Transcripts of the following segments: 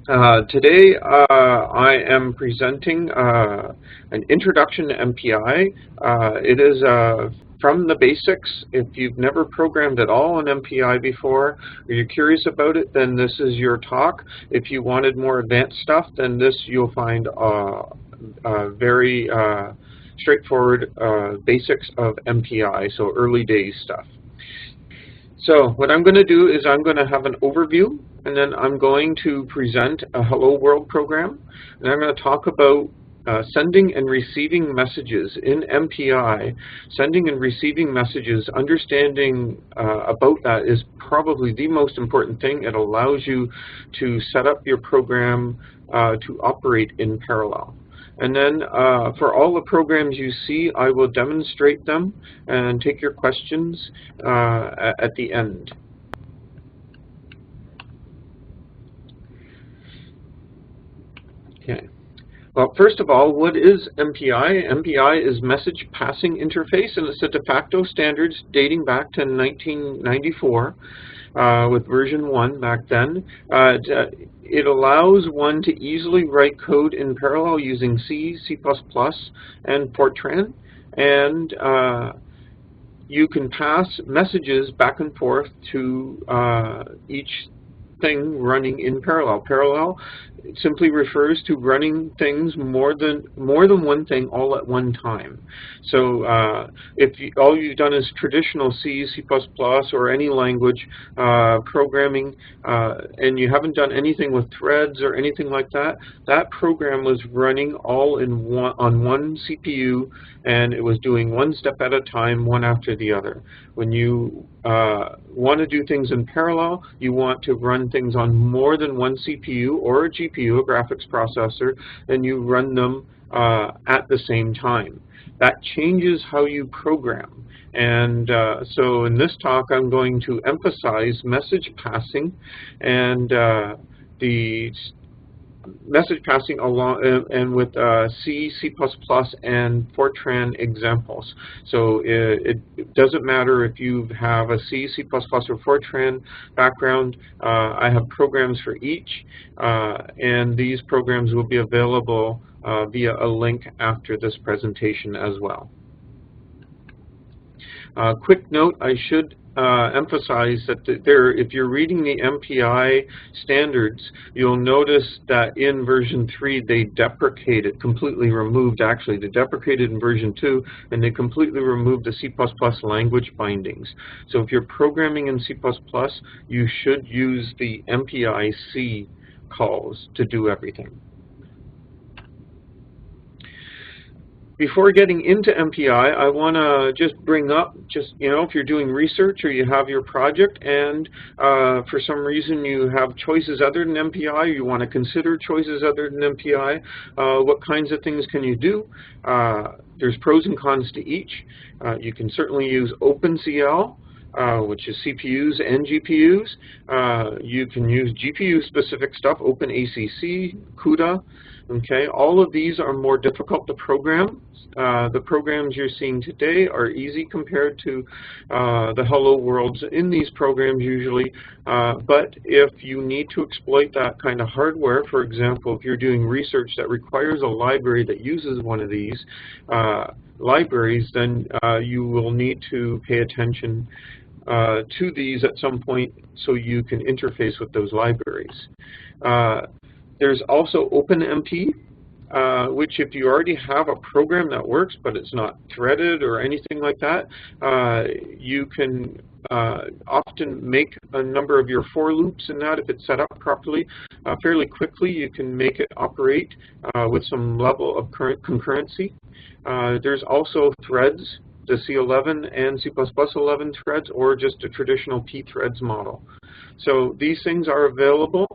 Today I am presenting an introduction to MPI. It is from the basics. If you've never programmed at all in MPI before, or you're curious about it, then this is your talk. If you wanted more advanced stuff, then this you'll find very straightforward basics of MPI, so early days stuff. So what I'm going to do is I'm going to have an overview, and then I'm going to present a Hello World program, and I'm going to talk about sending and receiving messages in MPI. Sending and receiving messages, understanding about that is probably the most important thing. It allows you to set up your program to operate in parallel. And then for all the programs you see, I will demonstrate them and take your questions at the end. Okay. Well, first of all, what is MPI? MPI is Message Passing Interface, and it's a de facto standard dating back to 1994 with version 1 back then. It allows one to easily write code in parallel using C, C++, and Fortran, and you can pass messages back and forth to each thing running in parallel. Parallel simply refers to running things more than one thing all at one time. So if all you've done is traditional C, C++, or any language programming, and you haven't done anything with threads or anything like that, that program was running all in on one CPU, and it was doing one step at a time, one after the other. When you want to do things in parallel, you want to run things on more than one CPU or a GPU, a graphics processor, and you run them at the same time. That changes how you program. And so in this talk, I'm going to emphasize message passing and the message passing along and with C, C++, and Fortran examples. So it doesn't matter if you have a C, C++, or Fortran background. I have programs for each, and these programs will be available via a link after this presentation as well. Quick note, I should emphasize that if you're reading the MPI standards, you'll notice that in version 3 they deprecated, completely removed actually. They deprecated in version 2, and they completely removed the C++ language bindings. So if you're programming in C++, you should use the MPI C calls to do everything. Before getting into MPI, I want to just bring up, if you're doing research or you have your project and for some reason you have choices other than MPI, you want to consider choices other than MPI, what kinds of things can you do? There's pros and cons to each. You can certainly use OpenCL, which is CPUs and GPUs. You can use GPU-specific stuff, OpenACC, CUDA. Okay, all of these are more difficult to program. The programs you're seeing today are easy compared to the Hello Worlds in these programs usually. But if you need to exploit that kind of hardware, for example, if you're doing research that requires a library that uses one of these libraries, then you will need to pay attention to these at some point so you can interface with those libraries. There's also OpenMP, which if you already have a program that works but it's not threaded or anything like that, you can often make a number of your for loops in that if it's set up properly. Fairly quickly you can make it operate with some level of concurrency. There's also threads, the C11 and C++11 threads, or just a traditional pthreads model. So these things are available.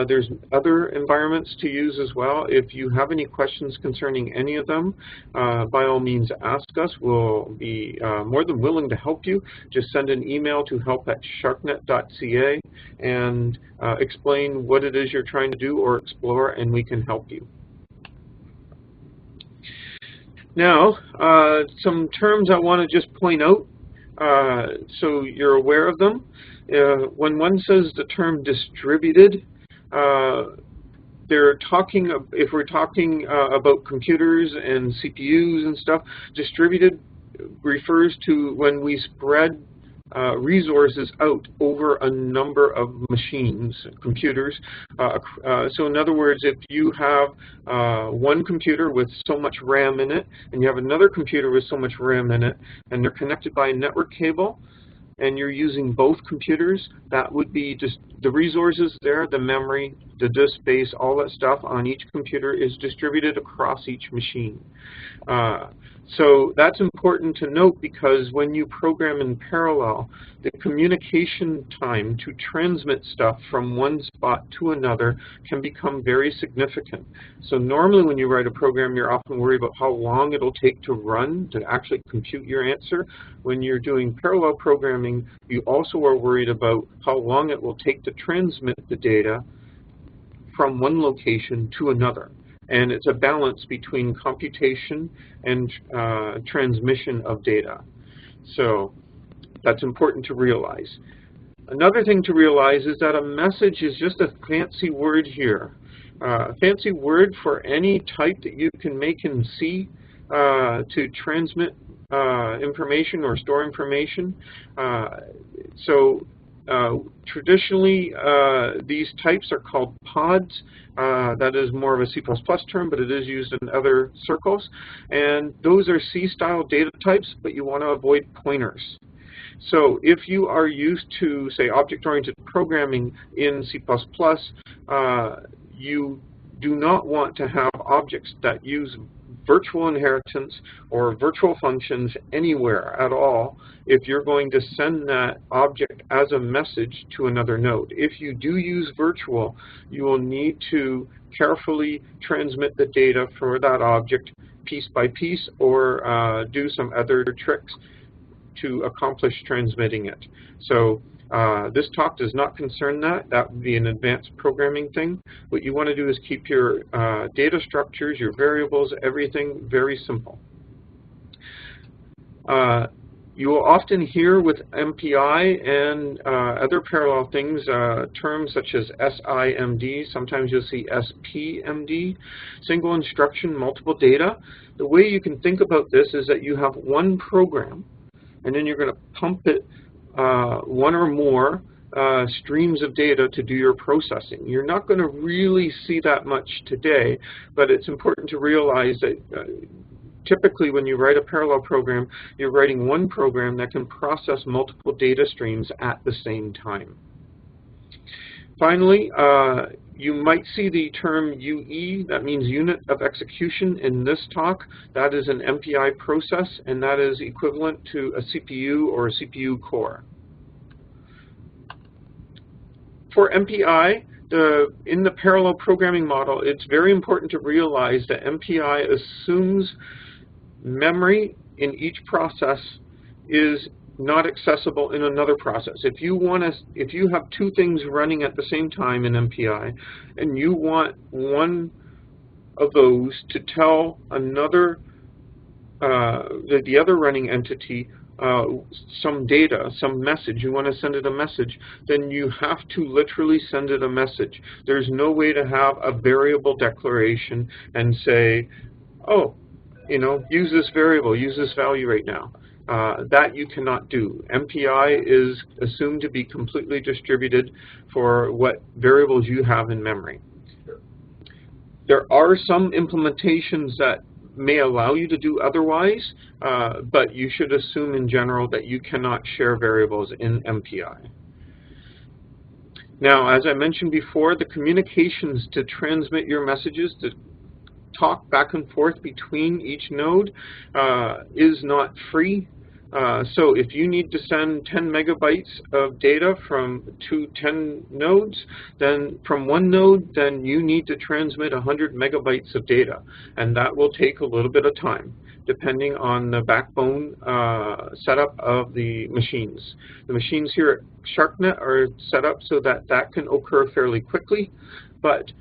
There's other environments to use as well. If you have any questions concerning any of them, by all means ask us. We'll be more than willing to help you. Just send an email to help@sharcnet.ca and explain what it is you're trying to do or explore, and we can help you. Now, some terms I want to just point out so you're aware of them. When one says the term distributed, they're talking, if we're talking about computers and CPUs and stuff, distributed refers to when we spread resources out over a number of machines, computers. So in other words, if you have one computer with so much RAM in it, and you have another computer with so much RAM in it, and they're connected by a network cable, and you're using both computers, that would be just the resources there, the memory, the disk space, all that stuff on each computer is distributed across each machine. So that's important to note, because when you program in parallel, the communication time to transmit stuff from one spot to another can become very significant. So normally when you write a program, you're often worried about how long it'll take to run, to actually compute your answer. When you're doing parallel programming, you also are worried about how long it will take to transmit the data from one location to another. And it's a balance between computation and transmission of data. So that's important to realize. Another thing to realize is that a message is just a fancy word here. Fancy word for any type that you can make in C to transmit information or store information. Traditionally, these types are called pods. That is more of a C++ term, but it is used in other circles. And those are C-style data types, but you want to avoid pointers. So if you are used to, say, object-oriented programming in C++, you do not want to have objects that use virtual inheritance or virtual functions anywhere at all if you're going to send that object as a message to another node. If you do use virtual, you will need to carefully transmit the data for that object piece by piece, or do some other tricks to accomplish transmitting it. So this talk does not concern that. That would be an advanced programming thing. What you want to do is keep your data structures, your variables, everything very simple. You will often hear with MPI and other parallel things terms such as SIMD. Sometimes you'll see SPMD, single instruction, multiple data. The way you can think about this is that you have one program, and then you're going to pump it one or more streams of data to do your processing. You're not going to really see that much today, but it's important to realize that typically when you write a parallel program, you're writing one program that can process multiple data streams at the same time. Finally, you might see the term UE, that means unit of execution, in this talk. That is an MPI process, and that is equivalent to a CPU or a CPU core. For MPI, in the parallel programming model, it's very important to realize that MPI assumes memory in each process is not accessible in another process. If you have two things running at the same time in MPI, and you want one of those to tell another, the other running entity, some data, some message, you want to send it a message, then you have to literally send it a message. There's no way to have a variable declaration and say, oh, you know, use this variable, use this value right now. That you cannot do. MPI is assumed to be completely distributed for what variables you have in memory. There are some implementations that may allow you to do otherwise, but you should assume in general that you cannot share variables in MPI. Now, as I mentioned before, the communications to transmit your messages, to talk back and forth between each node, is not free. So if you need to send 10 megabytes of data to 10 nodes, then from one node, then you need to transmit 100 megabytes of data. And that will take a little bit of time, depending on the backbone setup of the machines. The machines here at SHARCNET are set up so that that can occur fairly quickly. But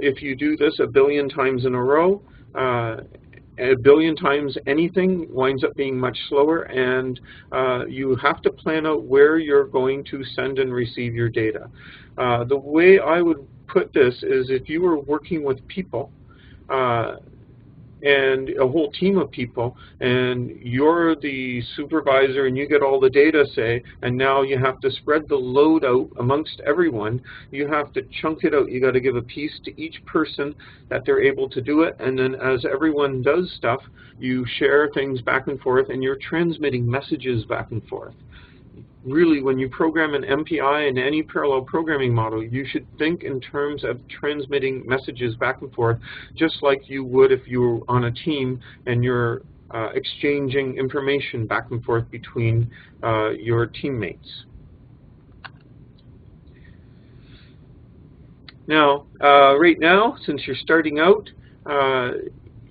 if you do this a billion times in a row, a billion times anything winds up being much slower, and you have to plan out where you're going to send and receive your data. The way I would put this is if you were working with people, and a whole team of people, and you're the supervisor and you get all the data, say, and now you have to spread the load out amongst everyone. You have to chunk it out. You got to give a piece to each person that they're able to do it, and then as everyone does stuff, you share things back and forth, and you're transmitting messages back and forth. Really, when you program an MPI and any parallel programming model, you should think in terms of transmitting messages back and forth, just like you would if you were on a team and you're exchanging information back and forth between your teammates. Now, right now, since you're starting out,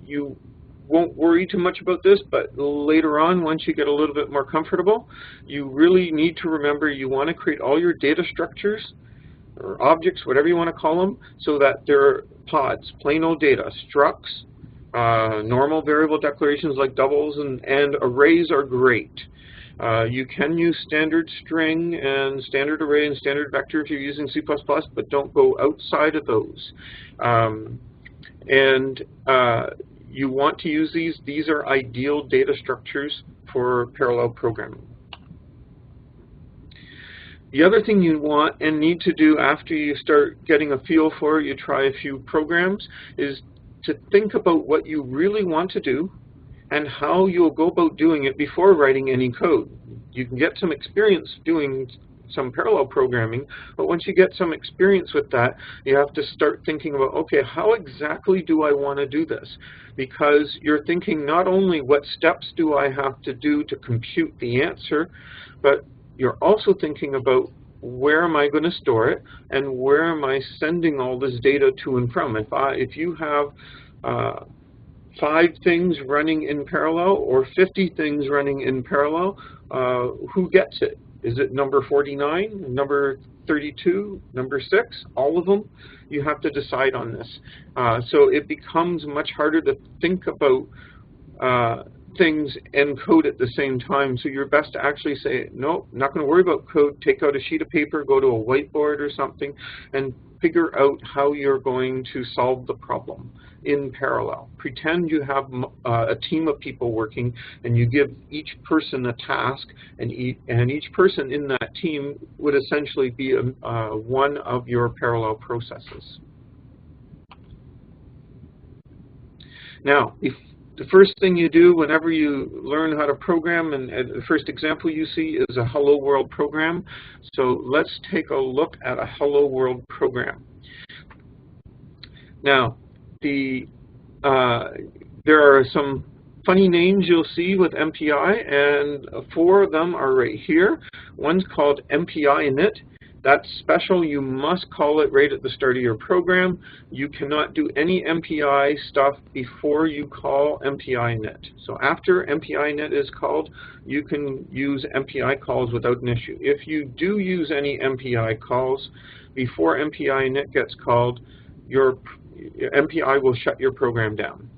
you won't worry too much about this, but later on, once you get a little bit more comfortable, you really need to remember you want to create all your data structures or objects, whatever you want to call them, so that they're pods, plain old data, structs, normal variable declarations like doubles, and arrays are great. You can use standard string and standard array and standard vector if you're using C++, but don't go outside of those. You want to use these. These are ideal data structures for parallel programming. The other thing you want and need to do after you start getting a feel for it, you try a few programs, is to think about what you really want to do and how you'll go about doing it before writing any code. You can get some experience doing some parallel programming, but once you get some experience with that, you have to start thinking about, okay, how exactly do I want to do this? Because you're thinking not only what steps do I have to do to compute the answer, but you're also thinking about where am I going to store it and where am I sending all this data to and from. If you have 5 things running in parallel or 50 things running in parallel, who gets it? Is it number 49, number 32, number 6, all of them? You have to decide on this. So it becomes much harder to think about things and code at the same time. So you're best to actually say, no, I'm not going to worry about code. Take out a sheet of paper, go to a whiteboard or something, and figure out how you're going to solve the problem in parallel. Pretend you have a team of people working, and you give each person a task, and each person in that team would essentially be one of your parallel processes. Now, the first thing you do whenever you learn how to program, and the first example you see is a Hello World program. So let's take a look at a Hello World program. Now, there are some funny names you'll see with MPI, and 4 of them are right here. One's called MPI init. That's special. You must call it right at the start of your program. You cannot do any MPI stuff before you call MPI init. So after MPI init is called, you can use MPI calls without an issue. If you do use any MPI calls before MPI init gets called, your MPI will shut your program down.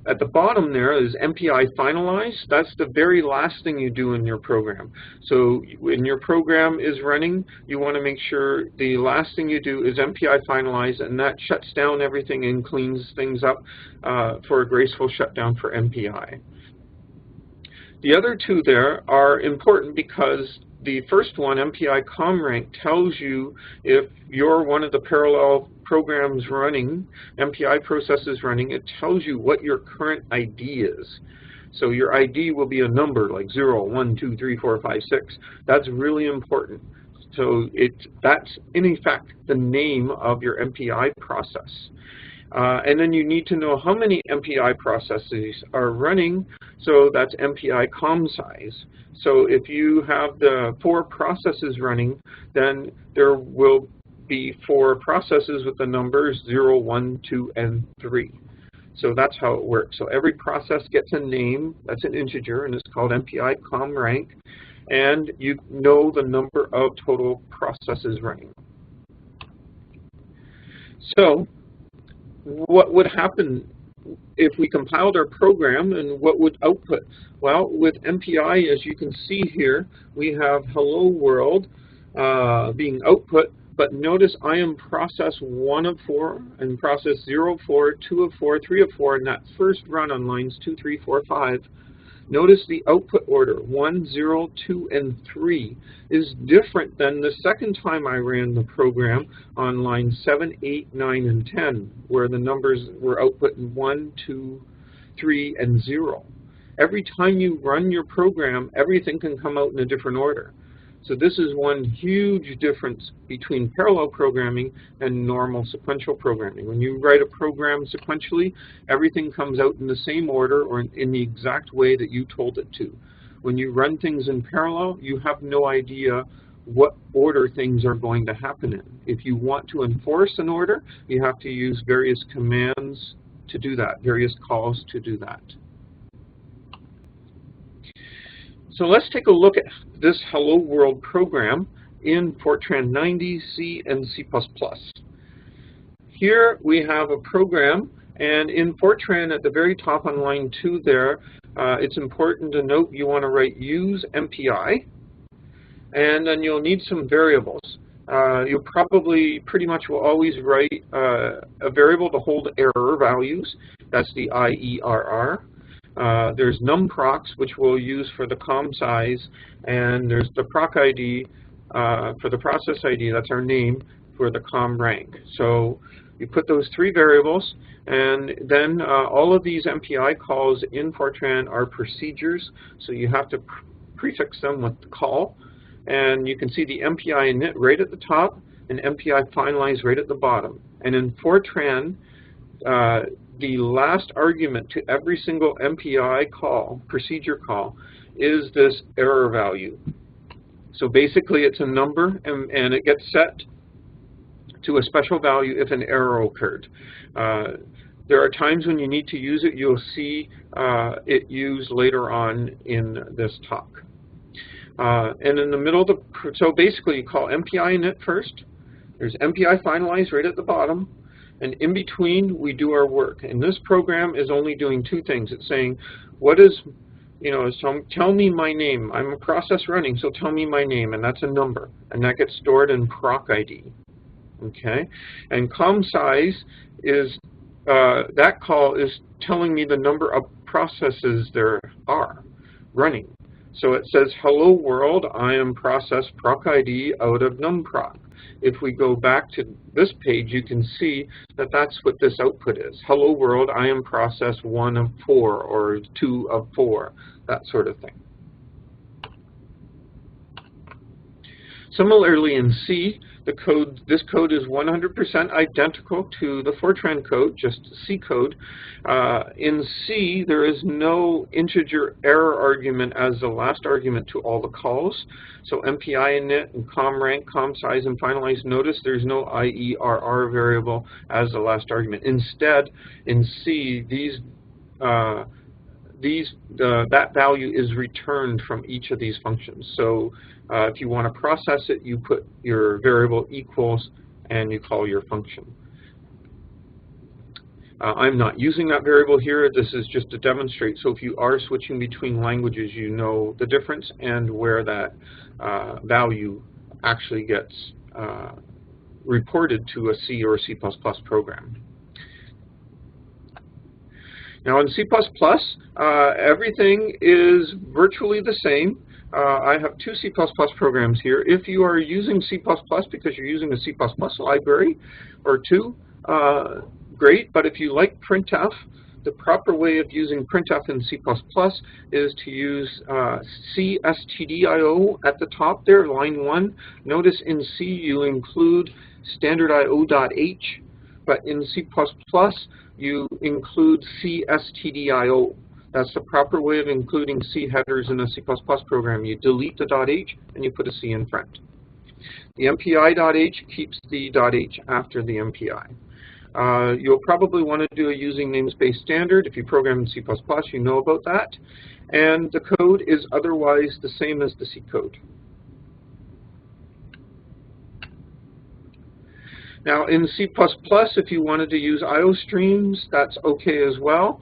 At the bottom there is MPI finalize. That's the very last thing you do in your program. So when your program is running, you want to make sure the last thing you do is MPI finalize, and that shuts down everything and cleans things up for a graceful shutdown for MPI. The other 2 there are important because the first one, MPI ComRank, tells you if you're one of the parallel programs running, MPI processes running, it tells you what your current ID is. So your ID will be a number like 0, 1, 2, 3, 4, 5, 6. That's really important. So that's in effect the name of your MPI process. And then you need to know how many MPI processes are running, so that's MPI com size. So if you have the 4 processes running, then there will be 4 processes with the numbers 0, 1, 2, and 3. So that's how it works. So every process gets a name, that's an integer, and it's called MPI ComRank, and you know the number of total processes running. So what would happen if we compiled our program, and what would output? Well, with MPI, as you can see here, we have Hello World. being output, but notice I am process 1 of 4, and process 0 of 4, 2 of 4, 3 of 4, and that first run on lines 2, 3, 4, 5. Notice the output order, 1, 0, 2, and 3, is different than the second time I ran the program on lines 7, 8, 9, and 10, where the numbers were output in 1, 2, 3, and 0. Every time you run your program, everything can come out in a different order. So this is one huge difference between parallel programming and normal sequential programming. When you write a program sequentially, everything comes out in the same order or in the exact way that you told it to. When you run things in parallel, you have no idea what order things are going to happen in. If you want to enforce an order, you have to use various commands to do that, various calls to do that. So let's take a look at this Hello World program in Fortran 90, C, and C++. Here we have a program, and in Fortran at the very top on line 2 there, it's important to note you want to write use MPI, and then you'll need some variables. You'll probably pretty much will always write a variable to hold error values. That's the IERR. There's numprocs, which we'll use for the COM size, and there's the proc ID for the process ID, that's our name, for the COM rank. So you put those 3 variables, and then all of these MPI calls in Fortran are procedures, so you have to prefix them with the call. And you can see the MPI init right at the top, and MPI finalize right at the bottom. And in Fortran, the last argument to every single MPI call, procedure call, is this error value. So basically it's a number, and it gets set to a special value if an error occurred. There are times when you need to use it. You'll see it used later on in this talk. And in the middle of so basically you call MPI init first. There's MPI finalize right at the bottom. And in between, we do our work. And this program is only doing 2 things. It's saying, what is, tell me my name. I'm a process running, so tell me my name. And that's a number. And that gets stored in proc ID. Okay? And COM size is, that call is telling me the number of processes there are running. So it says, hello world, I am process proc ID out of numproc. If we go back to this page, you can see that that's what this output is. Hello world, I am process 1 of 4 or 2 of 4, that sort of thing. Similarly in C, this code is 100% identical to the Fortran code, just C code. In C, there is no integer error argument as the last argument to all the calls. So MPI init and COM rank, COM size, and finalize. Notice there's no IERR variable as the last argument. Instead, in C, that value is returned from each of these functions. So if you want to process it, you put your variable equals and you call your function. I'm not using that variable here. This is just to demonstrate. So if you are switching between languages, you know the difference and where that value actually gets reported to a C or C++ program. Now in C++, everything is virtually the same. I have 2 C++ programs here. If you are using C++ because you're using a C++ library or 2, great. But if you like printf, the proper way of using printf in C++ is to use cstdio at the top there, line 1. Notice in C you include standardIO.h, but in C++ you include cstdio. That's the proper way of including C headers in a C++ program. You delete the .h and you put a C in front. The MPI.h keeps the .h after the MPI. You'll probably want to do a using namespace standard. If you program in C++, you know about that. And the code is otherwise the same as the C code. Now in C++, if you wanted to use IO streams, that's okay as well.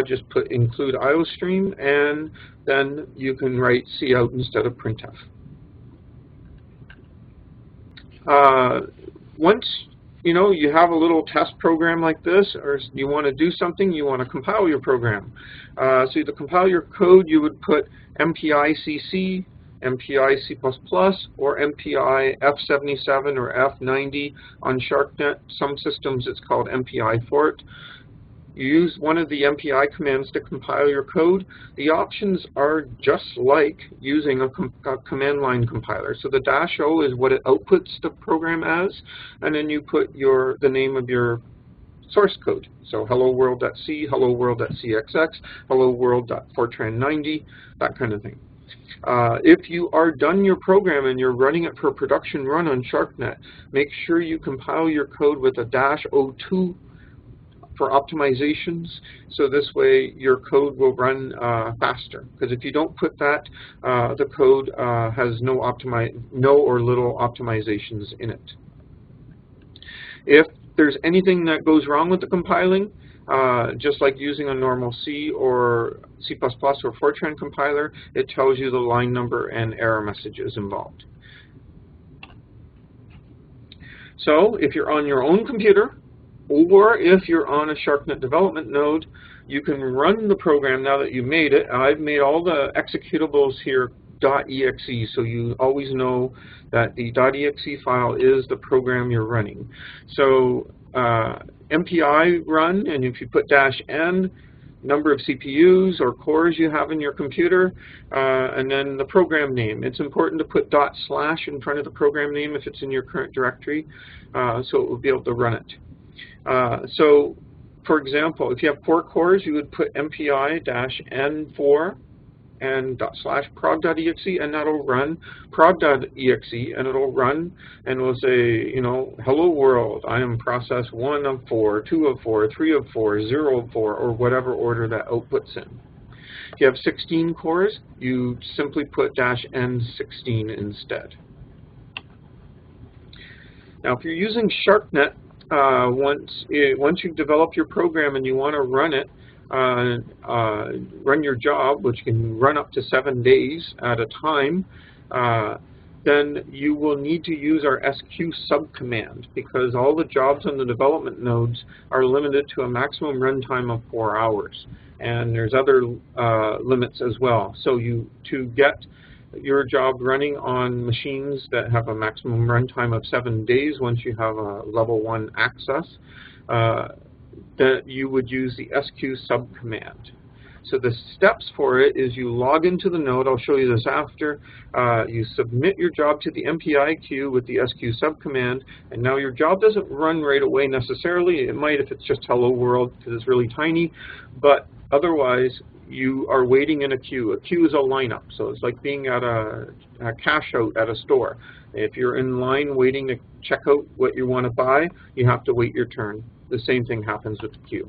Just include IO stream, and then you can write cout instead of printf. Once you have a little test program like this, or you want to do something, you want to compile your program. So to compile your code, you would put MPI C, MPI C++, or MPI F77 or F90 on SHARCNet. Some systems it's called MPI Fort. You use one of the MPI commands to compile your code. The options are just like using a command line compiler. So the -O is what it outputs the program as, and then you put the name of your source code. So hello world.c, hello world.cxx, hello world.fortran90, that kind of thing. If you are done your program and you're running it for a production run on SHARCNet, make sure you compile your code with a -O2 for optimizations, so this way your code will run faster. Because if you don't put that, the code has no or little optimizations in it. If there's anything that goes wrong with the compiling, just like using a normal C or C++ or Fortran compiler, it tells you the line number and error messages involved. So if you're on your own computer, or if you're on a SHARCNet development node, you can run the program now that you made it. I've made all the executables here .exe, so you always know that the .exe file is the program you're running. So MPI run, and if you put -n, number of CPUs or cores you have in your computer, and then the program name. It's important to put // in front of the program name if it's in your current directory, so it will be able to run it. So, for example, if you have 4 cores, you would put MPI-N4 and /prog.exe, and that'll run prog.exe, and it'll run and will say, hello world, I am process 1 of 4, 2 of 4, 3 of 4, 0 of 4, or whatever order that outputs in. If you have 16 cores, you simply put -N16 instead. Now, if you're using SHARCNet, once you've developed your program and you want to run it, run your job, which can run up to 7 days at a time, then you will need to use our SQ subcommand, because all the jobs on the development nodes are limited to a maximum runtime of 4 hours. And there's other limits as well. So to get your job running on machines that have a maximum runtime of 7 days, once you have a level 1 access, that you would use the SQ subcommand. So the steps for it is you log into the node. I'll show you this after. You submit your job to the MPI queue with the SQ subcommand, and now your job doesn't run right away necessarily. It might if it's just hello world because it's really tiny, but otherwise you are waiting in a queue. A queue is a lineup, so it's like being at a cash out at a store. If you're in line waiting to check out what you want to buy, you have to wait your turn. The same thing happens with the queue.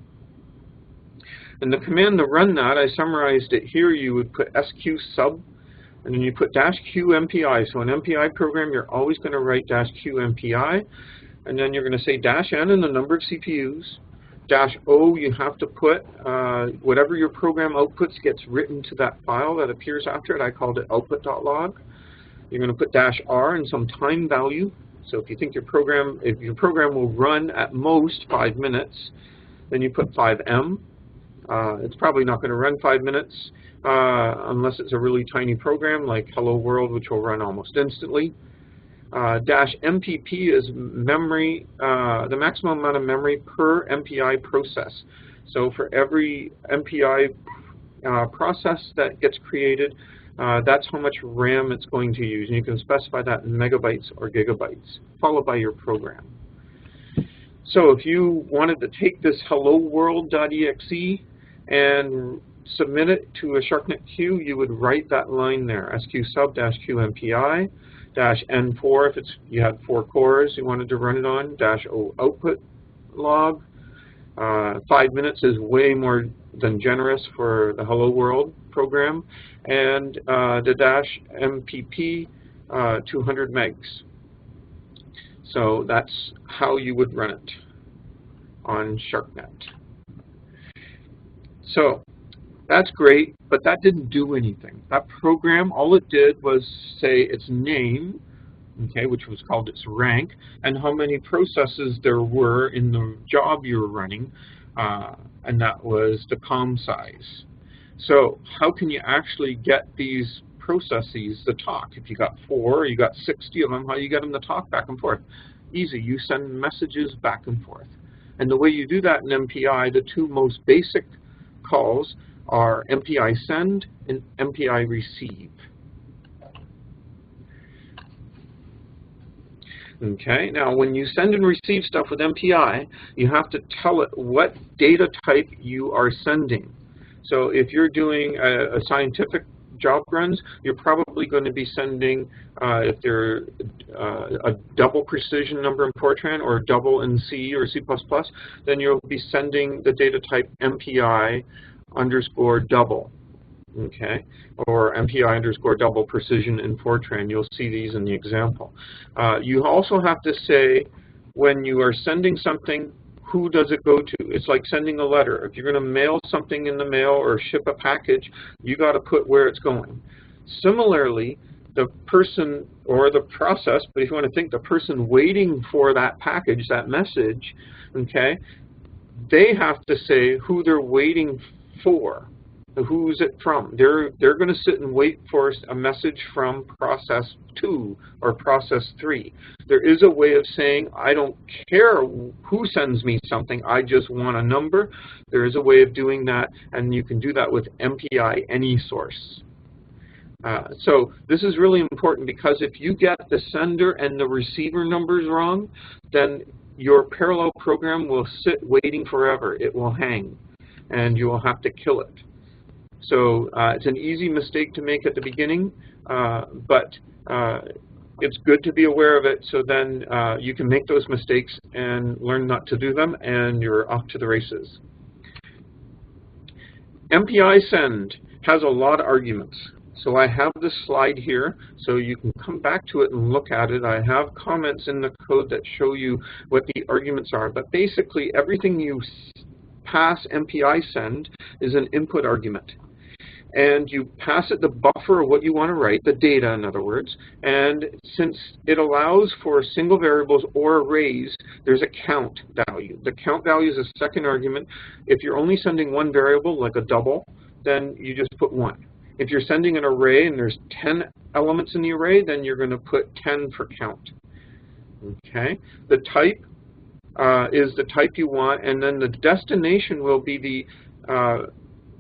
And the command to run that, I summarized it here. You would put SQ sub, and then you put -Q MPI. So an MPI program, you're always going to write -Q MPI, and then you're going to say -N and the number of CPUs. -O, you have to put whatever your program outputs gets written to that file that appears after it. I called it output.log. You're going to put -R and some time value. So if you think your program will run at most 5 minutes, then you put 5M. It's probably not going to run 5 minutes unless it's a really tiny program like Hello World, which will run almost instantly. -MPP is memory, the maximum amount of memory per MPI process. So for every MPI process that gets created, that's how much RAM it's going to use. And you can specify that in megabytes or gigabytes, followed by your program. So if you wanted to take this hello world.exe and submit it to a SHARCNet queue, you would write that line there, SQ sub -Q MPI, -N4 if you had 4 cores you wanted to run it on, -O output log. 5 minutes is way more than generous for the Hello World program, and the -MPP 200 megs. So that's how you would run it on SHARCNet. So that's great, but that didn't do anything. That program, all it did was say its name okay, which was called its rank, and how many processes there were in the job you were running, and that was the COM size. So how can you actually get these processes to talk? If you got 4 or you got 60 of them, how do you get them to talk back and forth? Easy, you send messages back and forth. And the way you do that in MPI, the two most basic calls are MPI send and MPI receive. Okay, now when you send and receive stuff with MPI, you have to tell it what data type you are sending. So if you're doing a scientific job runs, you're probably going to be sending, if they're a double precision number in Fortran or double in C or C++, then you'll be sending the data type MPI underscore double. Okay, or MPI underscore double precision in Fortran. You'll see these in the example. You also have to say, when you are sending something, who does it go to? It's like sending a letter. If you're going to mail something in the mail or ship a package, you got to put where it's going. Similarly, the person or the process, but if you want to think the person waiting for that package, that message, okay, they have to say who they're waiting for. Who's it from? They're going to sit and wait for a message from process 2 or process 3. There is a way of saying, I don't care who sends me something, I just want a number. There is a way of doing that, and you can do that with MPI any source. So this is really important, because if you get the sender and the receiver numbers wrong, then your parallel program will sit waiting forever. It will hang, and you will have to kill it. So it's an easy mistake to make at the beginning, but it's good to be aware of it, so then you can make those mistakes and learn not to do them, and you're off to the races. MPI send has a lot of arguments. So I have this slide here, so you can come back to it and look at it. I have comments in the code that show you what the arguments are, but basically everything you pass MPI send is an input argument. And you pass it the buffer of what you want to write, the data in other words, and since it allows for single variables or arrays, there's a count value. The count value is a second argument. If you're only sending one variable, like a double, then you just put 1. If you're sending an array and there's 10 elements in the array, then you're going to put 10 for count. Okay, the type is the type you want, and then the destination will be the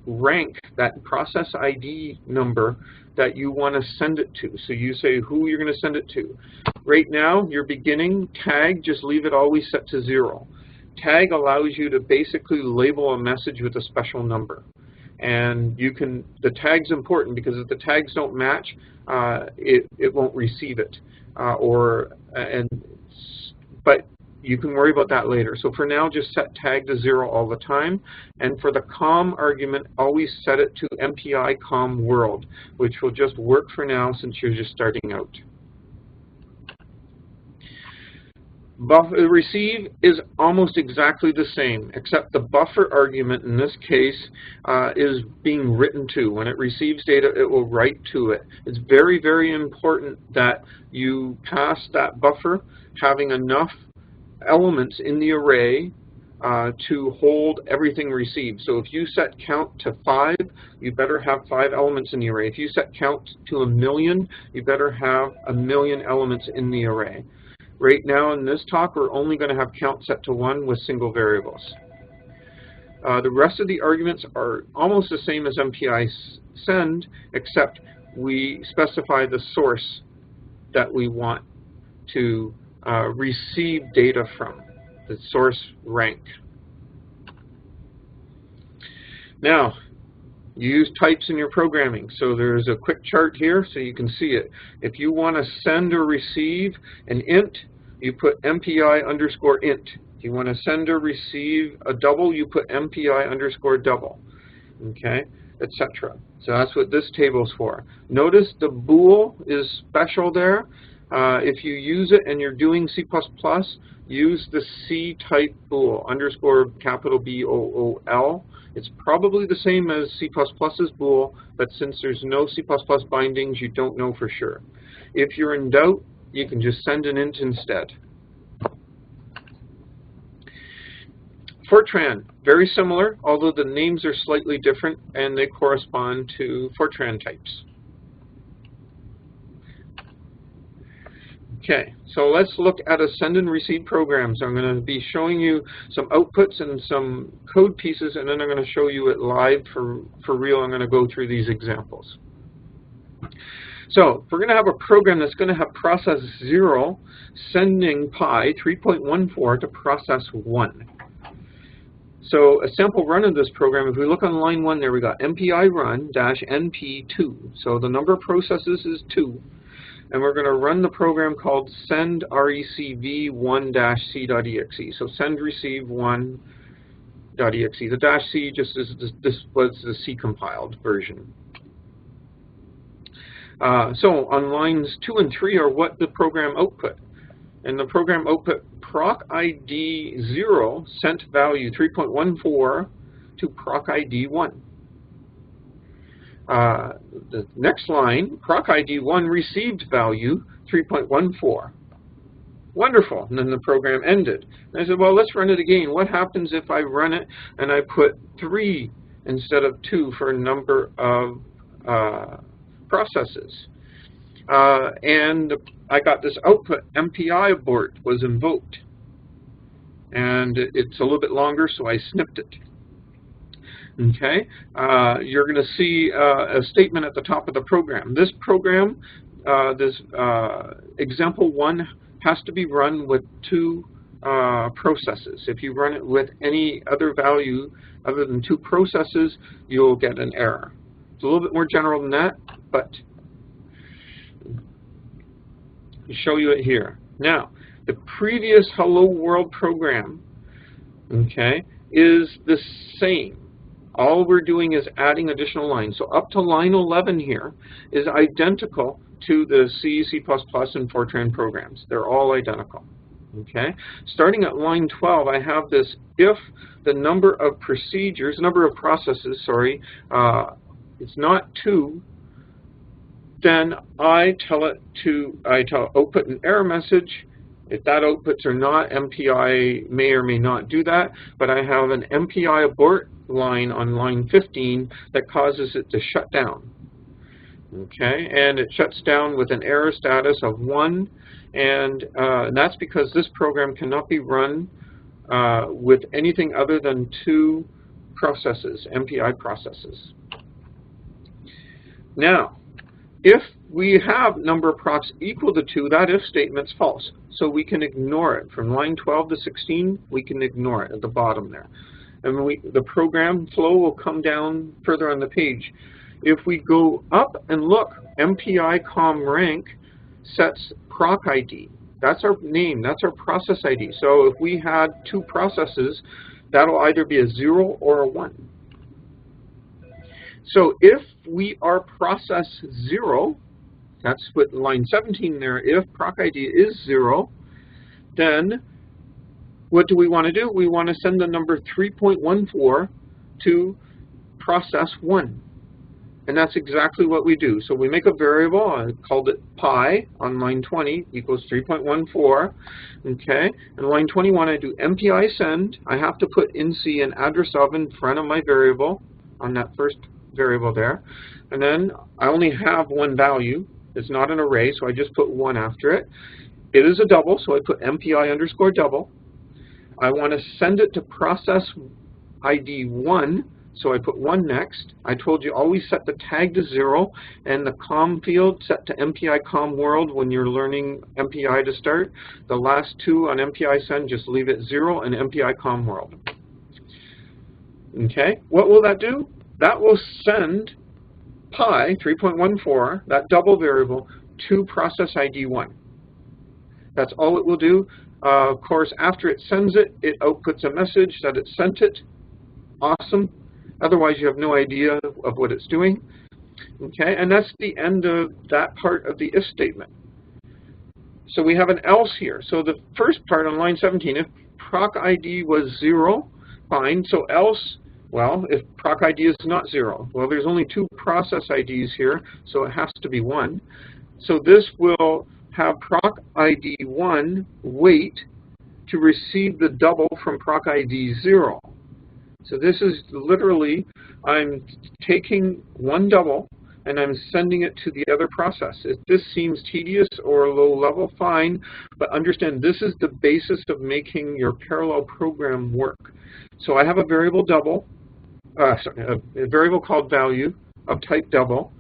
rank, that process ID number that you want to send it to. So you say who you're going to send it to. Right now, your beginning tag, just leave it always set to 0. Tag allows you to basically label a message with a special number. And you can, the tag's important, because if the tags don't match, it won't receive it. But you can worry about that later. So for now, just set tag to 0 all the time. And for the COM argument, always set it to MPI COM world, which will just work for now since you're just starting out. Receive is almost exactly the same, except the buffer argument in this case is being written to. When it receives data, it will write to it. It's very, very important that you pass that buffer having enough elements in the array to hold everything received. So if you set count to 5, you better have 5 elements in the array. If you set count to 1,000,000, you better have 1,000,000 elements in the array. Right now in this talk, we're only going to have count set to 1 with single variables. The rest of the arguments are almost the same as MPI send, except we specify the source that we want to receive data from, the source rank. Now, you use types in your programming. So there's a quick chart here so you can see it. If you want to send or receive an int, you put MPI underscore int. If you want to send or receive a double, you put MPI underscore double, okay, etc. So that's what this table's for. Notice the bool is special there. If you use it and you're doing C++, use the C-type bool, underscore capital B-O-O-L. It's probably the same as C++'s bool, but since there's no C++ bindings, you don't know for sure. If you're in doubt, you can just send an int instead. Fortran, very similar, although the names are slightly different and they correspond to Fortran types. Okay, so let's look at a send and receive programs. I'm going to be showing you some outputs and some code pieces, and then I'm going to show you it live for real. I'm going to go through these examples. So we're going to have a program that's going to have process 0 sending pi 3.14 to process 1. So a sample run of this program, if we look on line 1 there, we got MPI run -np2. So the number of processes is 2. And we're going to run the program called send recv1-c.exe. So send receive 1.exe. The -c just is this was the C compiled version. So on lines 2 and 3 are what the program output. And the program output proc ID 0 sent value 3.14 to proc ID 1. The next line, proc ID 1 received value 3.14. Wonderful. And then the program ended. And I said, well, let's run it again. What happens if I run it and I put 3 instead of 2 for a number of processes? And I got this output, MPI abort was invoked. And it's a little bit longer, so I snipped it. Okay, you're going to see a statement at the top of the program. This program, example 1, has to be run with 2 processes. If you run it with any other value other than 2 processes, you'll get an error. It's a little bit more general than that, but I'll show you it here. Now, the previous Hello World program, okay, is the same. All we're doing is adding additional lines. So up to line 11 here is identical to the C, C++, and Fortran programs. They're all identical. Okay. Starting at line 12, I have this if the number of processes, sorry, it's not 2, then I tell output an error message. If that outputs or not, MPI may or may not do that, but I have an MPI abort line on line 15 that causes it to shut down. Okay, and it shuts down with an error status of 1, and that's because this program cannot be run with anything other than 2 processes, MPI processes. Now, if we have number of procs equal to 2, that if statement's false. So we can ignore it. From line 12 to 16, we can ignore it at the bottom there. And the program flow will come down further on the page. If we go up and look, MPI com rank sets proc ID. That's our name. That's our process ID. So if we had 2 processes, that'll either be a 0 or a 1. So if we are process 0, that's what line 17 there, if proc ID is 0, then what do we want to do? We want to send the number 3.14 to process 1. And that's exactly what we do. So we make a variable, I called it pi on line 20 equals 3.14. Okay, and line 21 I do MPI send. I have to put INC an address of in front of my variable on that first variable there. And then I only have 1 value. It's not an array, so I just put 1 after it. It is a double, so I put MPI underscore double. I want to send it to process ID 1, so I put 1 next. I told you always set the tag to 0 and the com field set to MPI com world when you're learning MPI to start. The last 2 on MPI send, just leave it 0 and MPI com world. Okay, what will that do? That will send pi 3.14, that double variable, to process ID 1. That's all it will do. Of course, after it sends it, it outputs a message that it sent it. Awesome. Otherwise, you have no idea of what it's doing. Okay, and that's the end of that part of the if statement. So we have an else here. So the first part on line 17, if proc ID was 0, fine. So else, well, if proc ID is not 0, well, there's only 2 process IDs here, so it has to be 1. So this will have proc ID 1 wait to receive the double from proc ID 0. So this is literally, I'm taking one double and I'm sending it to the other process. If this seems tedious or low level, fine, but understand this is the basis of making your parallel program work. So I have a variable double, a variable called value of type double.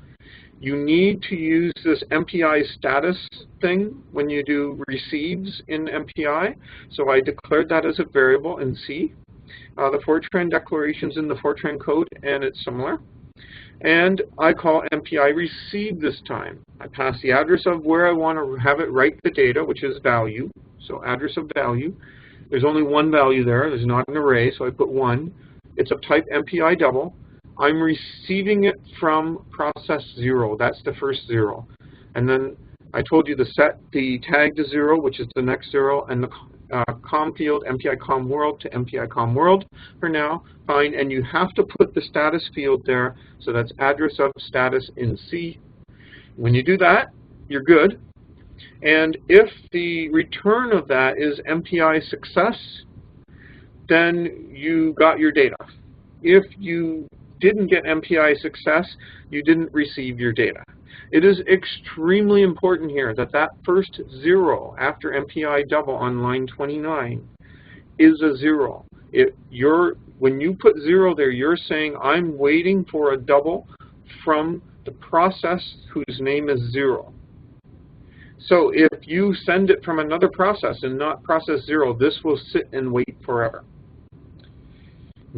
You need to use this MPI status thing when you do receives in MPI. So I declared that as a variable in C. The Fortran declaration's in the Fortran code, and it's similar. And I call MPI receive this time. I pass the address of where I want to have it write the data, which is value. So address of value. There's only one value there. There's not an array, so I put 1. It's of type MPI double. I'm receiving it from process 0. That's the first 0. And then I told you to set the tag to 0, which is the next 0, and the com field, MPI com world to MPI com world for now. Fine. And you have to put the status field there. So that's address of status in C. When you do that, you're good. And if the return of that is MPI success, then you got your data. If you didn't get MPI success, you didn't receive your data. It is extremely important here that that first 0 after MPI double on line 29 is a 0. When you put 0 there, you're saying I'm waiting for a double from the process whose name is 0. So if you send it from another process and not process 0, this will sit and wait forever.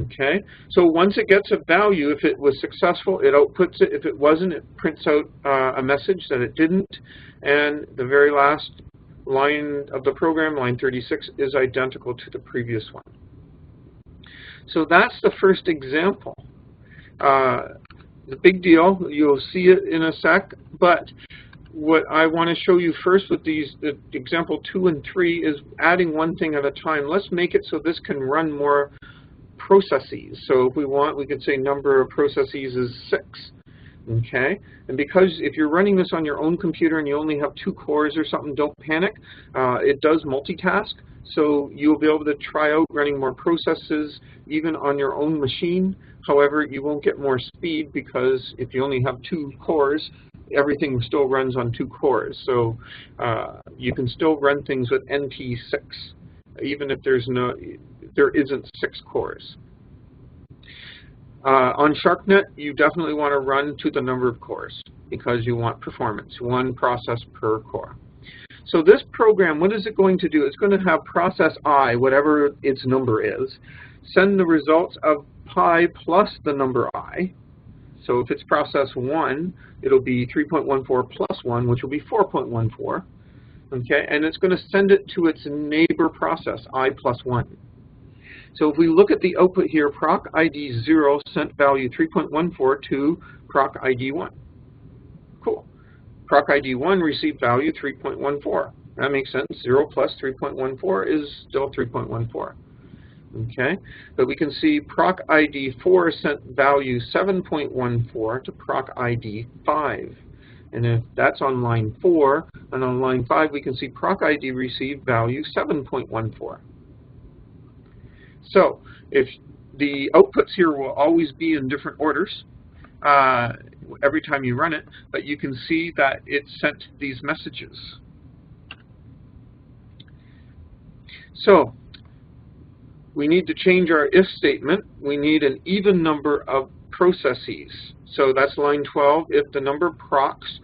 Okay, so once it gets a value, if it was successful, it outputs it. If it wasn't, it prints out a message that it didn't. And the very last line of the program, line 36, is identical to the previous one. So that's the first example. The big deal, you'll see it in a sec, but what I want to show you first with these, example 2 and 3, is adding one thing at a time. Let's make it so this can run more processes. So if we want, we could say number of processes is 6. Okay, and because if you're running this on your own computer and you only have 2 cores or something, don't panic. It does multitask, so you'll be able to try out running more processes even on your own machine. However, you won't get more speed because if you only have 2 cores, everything still runs on 2 cores. So you can still run things with NP6, even if there isn't 6 cores. On SHARCNET, you definitely want to run to the number of cores because you want performance, 1 process per core. So this program, what is it going to do? It's going to have process I, whatever its number is, send the results of pi plus the number I. So if it's process 1, it'll be 3.14 plus 1, which will be 4.14. Okay, and it's going to send it to its neighbor process, I plus 1. So if we look at the output here, proc ID 0 sent value 3.14 to proc ID 1. Cool. Proc ID 1 received value 3.14. That makes sense. 0 plus 3.14 is still 3.14. Okay, but we can see proc ID 4 sent value 7.14 to proc ID 5. And if that's on line 4, and on line 5 we can see proc ID received value 7.14. So if the outputs here will always be in different orders every time you run it, but you can see that it sent these messages. So we need to change our if statement. We need an even number of processes. So that's line 12. If the number procs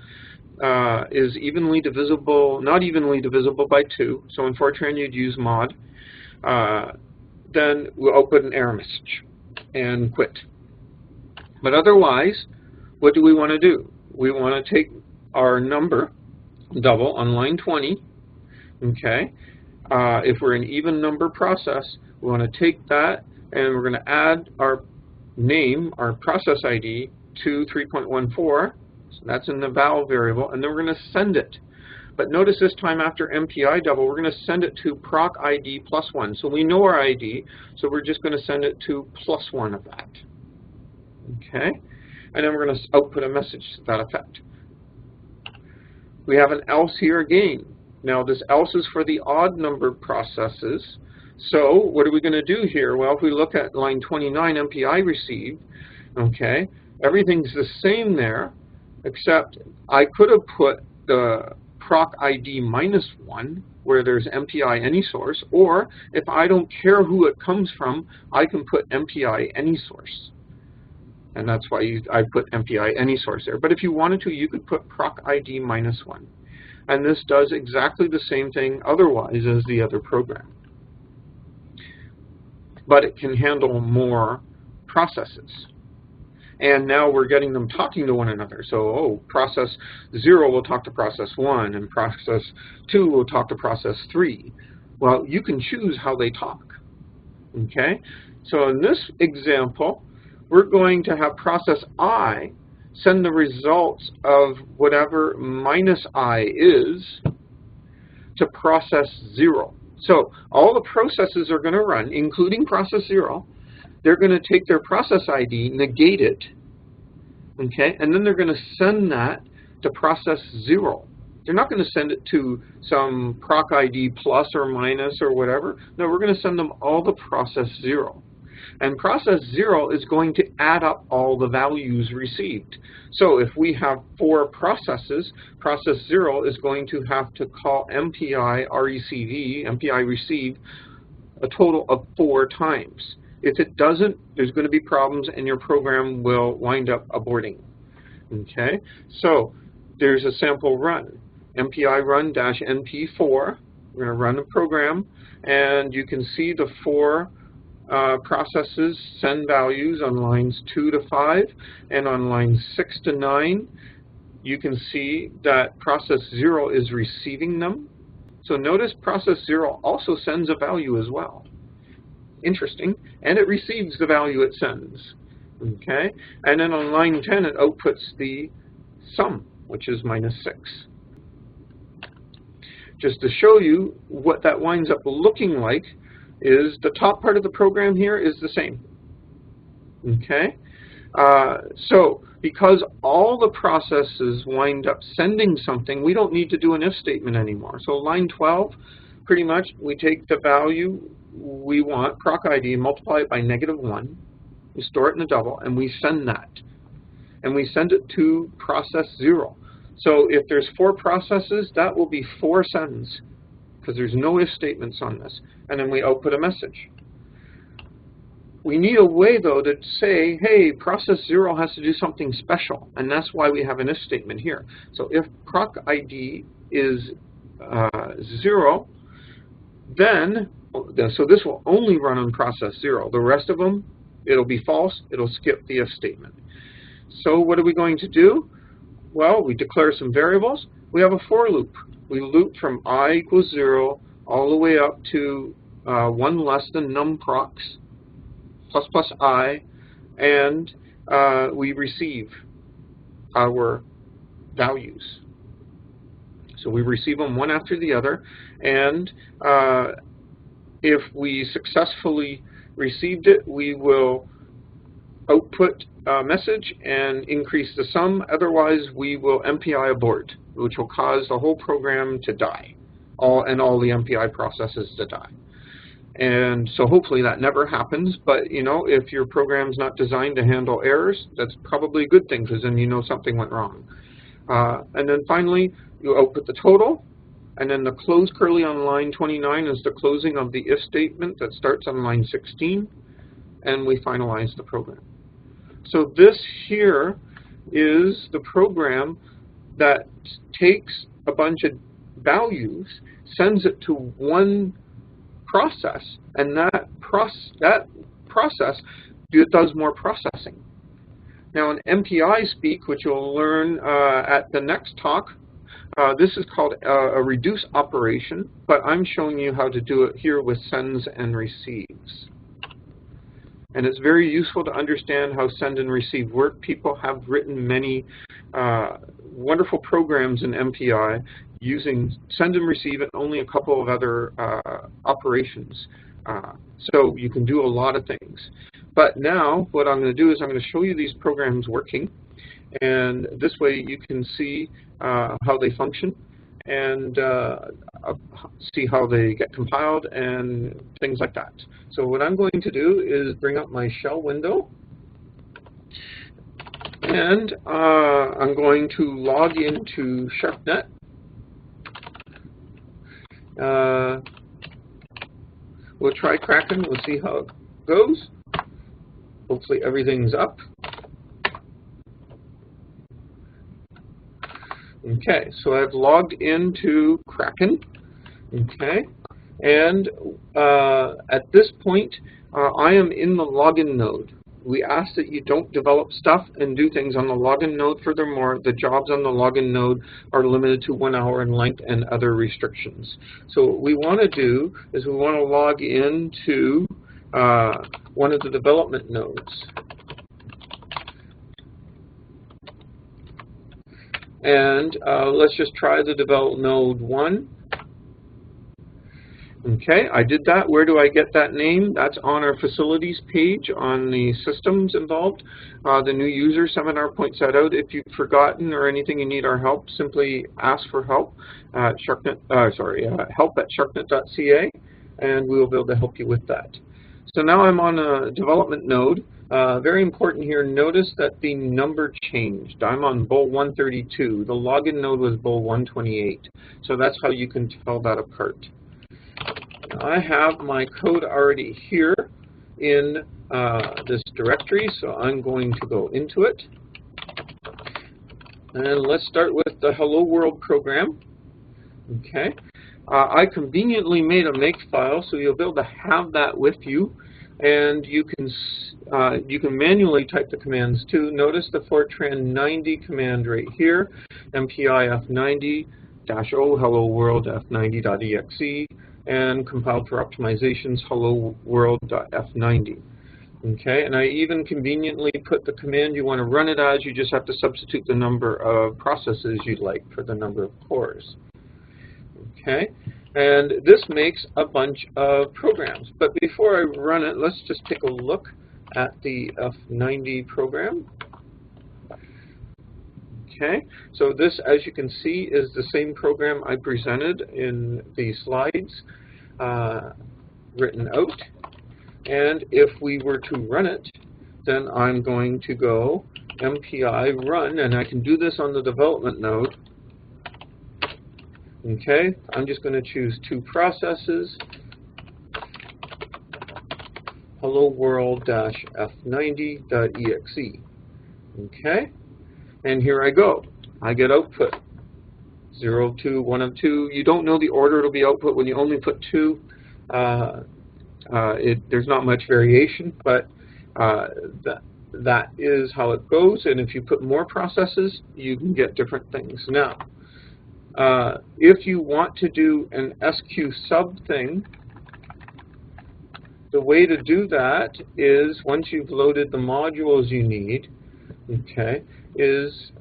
is evenly divisible, not evenly divisible by 2, so in Fortran you'd use mod, then we'll output an error message and quit. But otherwise, what do we want to do? We want to take our number, double, on line 20, okay? If we're an even number process, we want to take that and we're going to add our name, our process ID, to 3.14, so that's in the val variable, and then we're going to send it. But notice this time after MPI double, we're going to send it to proc ID plus 1. So we know our ID, so we're just going to send it to plus 1 of that. Okay? And then we're going to output a message to that effect. We have an else here again. Now this else is for the odd number processes. So what are we going to do here? Well, if we look at line 29, MPI received, okay, everything's the same there, except I could have put the proc ID -1 where there's MPI any source, or if I don't care who it comes from, I can put MPI any source. And that's why I put MPI any source there. But if you wanted to, you could put proc ID -1. And this does exactly the same thing otherwise as the other program. But it can handle more processes. And now we're getting them talking to one another. So, oh, process 0 will talk to process 1, and process 2 will talk to process 3. Well, you can choose how they talk. Okay? So in this example, we're going to have process I send the results of whatever -I is to process 0. So all the processes are going to run, including process 0. They're going to take their process ID, negate it, okay, and then they're going to send that to process 0. They're not going to send it to some proc ID plus or minus or whatever. No, we're going to send them all to process 0. And process 0 is going to add up all the values received. So if we have 4 processes, process 0 is going to have to call MPI receive, a total of 4 times. If it doesn't, there's going to be problems and your program will wind up aborting. Okay, so there's a sample run. MPI run -NP4. We're going to run the program, and you can see the 4 processes send values on lines 2 to 5, and on lines 6 to 9 you can see that process 0 is receiving them. So notice process 0 also sends a value as well. Interesting. And it receives the value it sends. Okay, and then on line 10 it outputs the sum, which is -6. Just to show you what that winds up looking like, is the top part of the program here is the same. Okay, so because all the processes wind up sending something, we don't need to do an if statement anymore. So line 12, pretty much we take the value we want, proc ID, multiply it by -1, we store it in a double, and we send that. And we send it to process 0. So if there's 4 processes, that will be 4 sends, because there's no if statements on this. And then we output a message. We need a way, though, to say, hey, process 0 has to do something special, and that's why we have an if statement here. So if proc ID is 0, then, so this will only run on process 0. The rest of them, it'll be false, it'll skip the if statement. So what are we going to do? Well, we declare some variables. We have a for loop. We loop from I = 0 all the way up to 1 less than numprocs plus I, and we receive our values. So we receive them one after the other, and if we successfully received it, we will output a message and increase the sum. Otherwise, we will MPI abort, which will cause the whole program to die, and all the MPI processes to die. And so hopefully that never happens, but you know, if your program's not designed to handle errors, that's probably a good thing, because then you know something went wrong. And then finally, you output the total, and then the close curly on line 29 is the closing of the if statement that starts on line 16, and we finalize the program. So this here is the program that takes a bunch of values, sends it to one process, and that process does more processing. Now in MPI speak, which you'll learn at the next talk, this is called a reduce operation, but I'm showing you how to do it here with sends and receives. And it's very useful to understand how send and receive work. People have written many wonderful programs in MPI using send and receive and only a couple of other operations. So you can do a lot of things. But now what I'm going to do is I'm going to show you these programs working. And this way you can see how they function and see how they get compiled and things like that. So what I'm going to do is bring up my shell window, and I'm going to log into SHARCNet. We'll try Kraken, we'll see how it goes. Hopefully everything's up. Okay, so I've logged into Kraken. Okay, and at this point, I am in the login node. We ask that you don't develop stuff and do things on the login node. Furthermore, the jobs on the login node are limited to 1 hour in length and other restrictions. So what we want to do is we want to log into one of the development nodes. And let's just try the develop node 1. Okay, I did that. Where do I get that name? That's on our facilities page on the systems involved. The new user seminar points that out. If you've forgotten or anything you need our help, simply ask for help at help at sharcnet.ca, and we will be able to help you with that. So now I'm on a development node. Very important here, notice that the number changed. I'm on bull 132. The login node was bull 128. So that's how you can tell that apart. I have my code already here in this directory, so I'm going to go into it. And let's start with the Hello World program. Okay. I conveniently made a makefile, so you'll be able to have that with you. And you can manually type the commands too. Notice the Fortran 90 command right here, MPI F90-O hello world F90.exe, and compiled for optimizations hello world.f90. Okay, and I even conveniently put the command you want to run it as. You just have to substitute the number of processes you'd like for the number of cores. Okay. And this makes a bunch of programs. But before I run it, let's just take a look at the F90 program. Okay, so this, as you can see, is the same program I presented in the slides written out. And if we were to run it, then I'm going to go MPI run, and I can do this on the development node. Okay, I'm just going to choose 2 processes, hello world-f90.exe. Okay, and here I go. I get output 0, 2, 1 of 2. You don't know the order it'll be output when you only put 2. There's not much variation, but that is how it goes. And if you put more processes, you can get different things. Now, if you want to do an SQ sub thing, the way to do that is, once you've loaded the modules you need, okay, is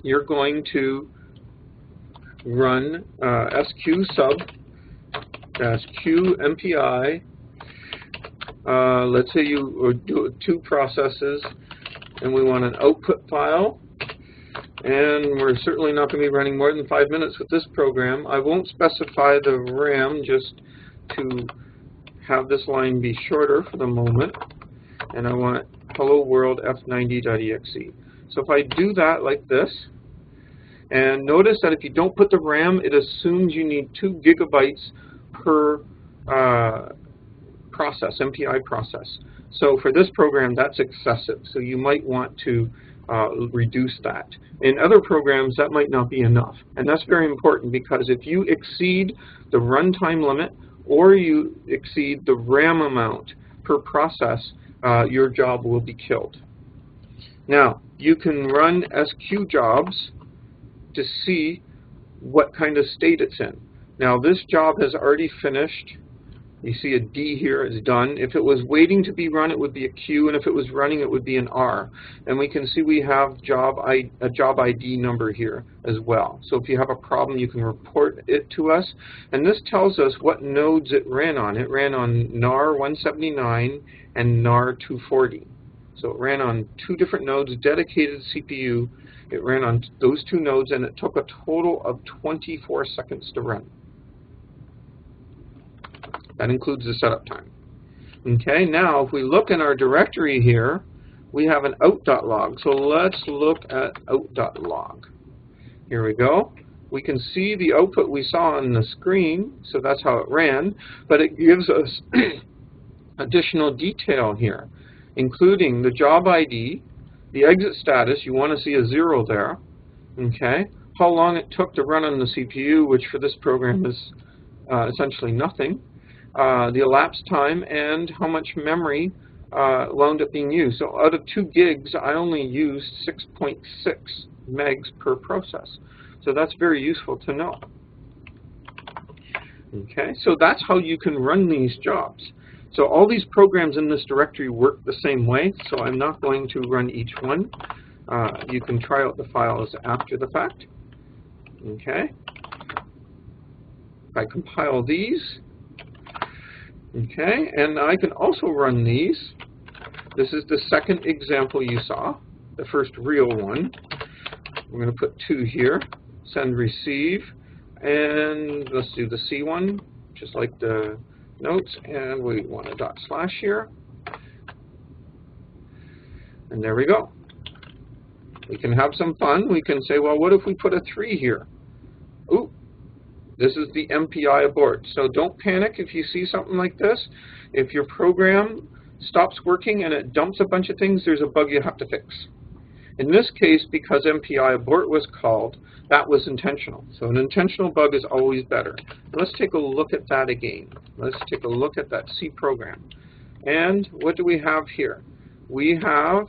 you're going to run SQ sub -q MPI. Let's say you do 2 processes, and we want an output file. And we're certainly not going to be running more than 5 minutes with this program. I won't specify the RAM just to have this line be shorter for the moment. And I want hello world f90.exe. So if I do that like this, and notice that if you don't put the RAM, it assumes you need 2 gigabytes per process, MPI process. So for this program, that's excessive. So you might want to reduce that. In other programs, that might not be enough. And that's very important, because if you exceed the runtime limit or you exceed the RAM amount per process, your job will be killed. Now, you can run SQ jobs to see what kind of state it's in. Now, this job has already finished. You see a D here is done. If it was waiting to be run, it would be a Q, and if it was running, it would be an R. And we can see we have a job ID number here as well. So if you have a problem, you can report it to us. And this tells us what nodes it ran on. It ran on NAR 179 and NAR 240. So it ran on 2 different nodes, dedicated CPU. It ran on those 2 nodes, and it took a total of 24 seconds to run. That includes the setup time. Okay, now if we look in our directory here, we have an out.log. So let's look at out.log. Here we go. We can see the output we saw on the screen, so that's how it ran, but it gives us additional detail here, including the job ID, the exit status, you want to see a 0 there, okay, how long it took to run on the CPU, which for this program is essentially nothing, the elapsed time, and how much memory wound up being used. So out of 2 gigs, I only used 6.6 megs per process. So that's very useful to know. Okay, so that's how you can run these jobs. So all these programs in this directory work the same way, so I'm not going to run each one. You can try out the files after the fact. Okay. If I compile these, okay, and I can also run these. This is the second example you saw, the first real one. I'm going to put 2 here, send, receive, and let's do the C one, just like the notes, and we want a // here. And there we go. We can have some fun. We can say, well, what if we put a 3 here? Ooh, this is the MPI abort. So don't panic if you see something like this. If your program stops working and it dumps a bunch of things, there's a bug you have to fix. In this case, because MPI abort was called, that was intentional. So an intentional bug is always better. Let's take a look at that again. Let's take a look at that C program. And what do we have here? We have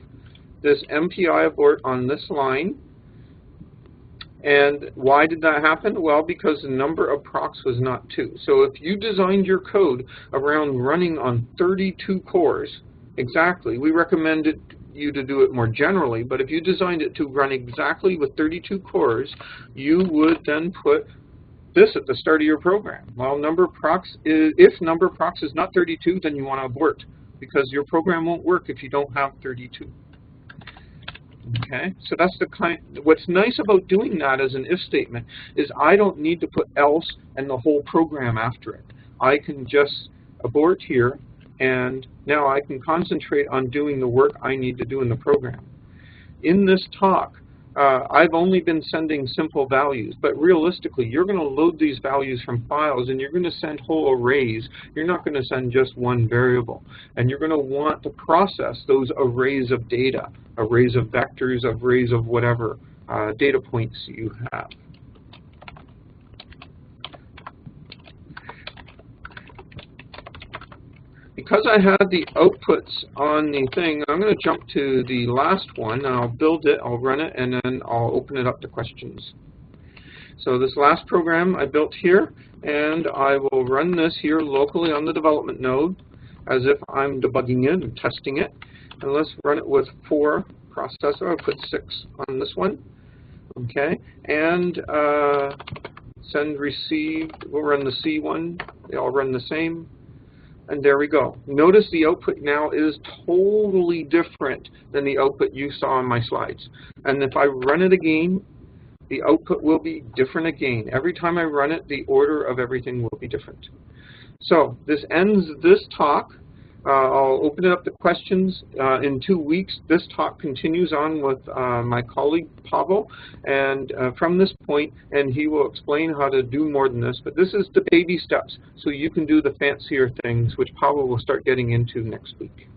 this MPI abort on this line. And why did that happen? Well, because the number of procs was not 2. So if you designed your code around running on 32 cores, exactly, we recommended you to do it more generally, but if you designed it to run exactly with 32 cores, you would then put this at the start of your program. Well, if number of procs is not 32, then you want to abort, because your program won't work if you don't have 32. Okay, so that's the what's nice about doing that as an if statement is I don't need to put else and the whole program after it. I can just abort here, and now I can concentrate on doing the work I need to do in the program. In this talk, I've only been sending simple values, but realistically, you're going to load these values from files, and you're going to send whole arrays. You're not going to send just one variable. And you're going to want to process those arrays of data, arrays of vectors, arrays of whatever data points you have. Because I had the outputs on the thing, I'm going to jump to the last one. I'll build it, I'll run it, and then I'll open it up to questions. So this last program I built here, and I will run this here locally on the development node as if I'm debugging it and testing it. And let's run it with 4 processor. I'll put 6 on this one. Okay, and send, receive, we'll run the C one. They all run the same. And there we go. Notice the output now is totally different than the output you saw on my slides. And if I run it again, the output will be different again. Every time I run it, the order of everything will be different. So this ends this talk. I'll open it up to questions. In 2 weeks, this talk continues on with my colleague, Pavel, and from this point, and he will explain how to do more than this, but this is the baby steps, so you can do the fancier things, which Pavel will start getting into next week.